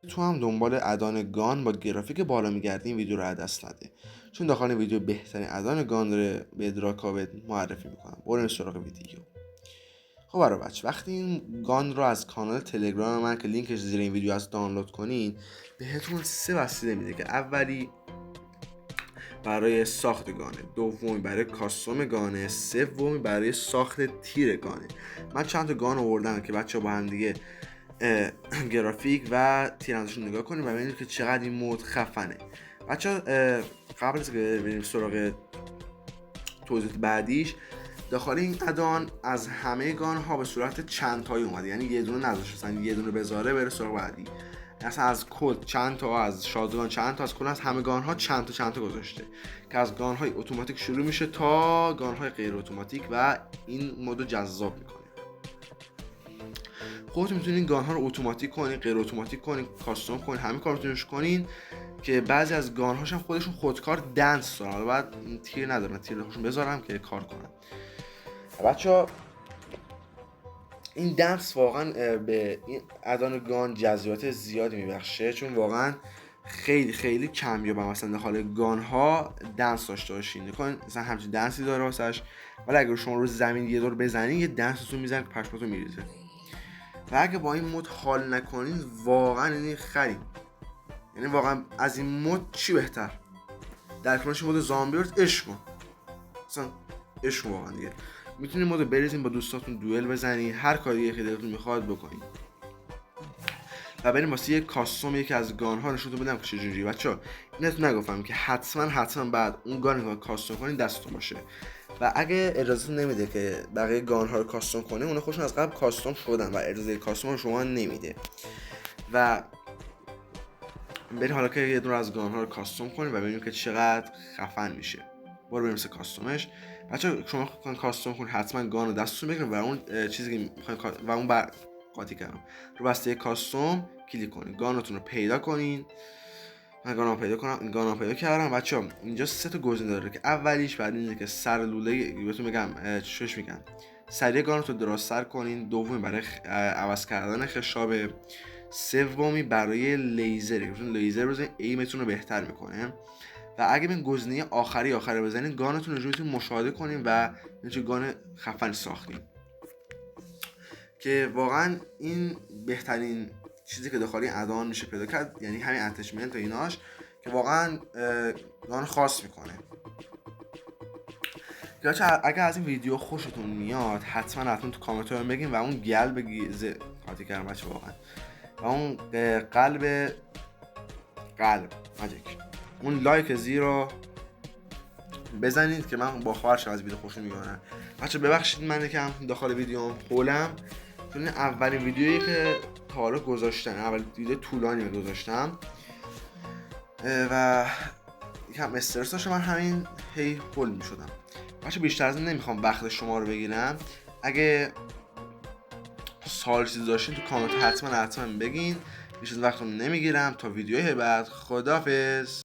تو هم دنبال ادان گان با گرافیک بالا میگردی این ویدیو رو از دست نده، چون داخل این ویدیو بهترین ادان گان داره به ادراکا بهت معرفی میکنم. بریم سراغ ویدیو. خب برای بچه، وقتی این گان رو از کانال تلگرام من که لینکش زیر این ویدیو هست دانلود کنین، بهتون 3 وسیله میده که اولی برای ساخت گانه، دومی برای کاستوم گانه، سومی برای ساخت تیر گانه. من چند تا گان آوردم که بچه‌ها با هم دیگه گرافیک و تیراندازیشون نگاه کنیم و ببینید که چقدر این مود خفنه. بچه‌ها قبل از که بریم سراغ توضیح بعدیش، داخل این ادان از همه گان ها به صورت چند تایی اومده، یعنی یه دونه نذاشتن یه دونه بذاره بره سراغ بعدی. اصلا از کد چند تا، از شادگان چند تا، از کل از همه گان ها چند تا گذاشته که از گان های اتوماتیک شروع میشه تا گان های غیر اتوماتیک و این مودو جذاب میکنه. خودتون میتونین گان ها رو اتوماتیک کنین، غیر اتوماتیک کنین، کاستوم کنین، همه کار میتونینش کنین که بعضی از گان هاش هم خودشون خودکار دنس دارن. حالا بعد تیر ندارن، تیر خودشون بذارم که کار کنن. بچه‌ها این دنس واقعا به این ادان گان جذابیت زیادی میبخشه، چون واقعا خیلی خیلی کمیابه مثلا داخل گان ها دنس داشته باشین. نکنین مثلا همچین دنسی داره واسش، ولی اگر شما رو زمین یه دور بزنین یه دنستون میزنه که پشماتون میریزه. و اگه با این مود حال نکنین واقعا یعنی خرید، یعنی واقعا از این مود چی بهتر. در کنارش مود زامبی رو عشق کن، مثلا عشق واقعا دیگه. میتونید مود بریزین با دوستاتون دوئل بزنین، هر کاری که دلتون میخواد بکنین. و بریم واسه یه کاستوم یکی از گان ها نشونتون بدم که چجوریه. بچه‌ها اینتون نگفتم که حتما بعد اون گان رو کاستوم کنین دستتون باشه، و اگه اجازه نمیده که بقیه گان ها رو کاستوم کنین، اونها خودشون از قبل کاستوم شدن و اجازه کاستوم رو شما نمیده. و بریم حالا که یه دور از گان ها رو کاستوم کنیم و ببینیم که چقدر خفن میشه. برو بریم کاستومش. بچه‌ها شما میخواین کاستوم کنین حتما گان رو دستتون بگیرین و اون چیزی که میخواین و اون قاطی کردم رو بسته کاستوم کلیک کنین، گانتون رو پیدا کنین. من گانو پیدا کنم، این گانو پیدا کردم. بچه‌ها اینجا 3 تا گزینه داره که اولیش بعد اینه که سر لوله بهتون میگم چش میگم سریع گانتون رو دراز سر کنین، دومی برای عوض کردن خشاب، سومی برای لیزر. بتون لیزر بزنین ایمتون رو بهتر میکنه. و اگه این گزینه آخری بزنین گانتون رو میتونین مشاهده کنین و چه گان خفن ساختین، که واقعا این بهترین چیزی که داخلی ادان میشه پیدا کرد، یعنی همین اتچمنت و ایناش که واقعا گان خاص میکنه. اگر از این ویدیو خوشتون میاد حتما تو کامنت ها بگین و اون قلب قاطی کردم بچه واقعا، و اون قلب ماجیک اون لایک زیرو بزنید که من با خواهرش از ویدیو خوشم میاد. بچه ببخشید من یکم داخل ویدیوم هولم، چون اولین ویدیویی که تا حالا گذاشتم، اول ویدیو طولانی گذاشتم و یکم استرس داشتم، من همین هی هول میشدم. بچه بیشتر از این نمیخوام وقت شما رو بگیرم. اگه سوال چیزی داشتین تو کامنت حتما بگین، بیشتر وقتم نمیگیرم. تا ویدیوهای بعد، خداحافظ.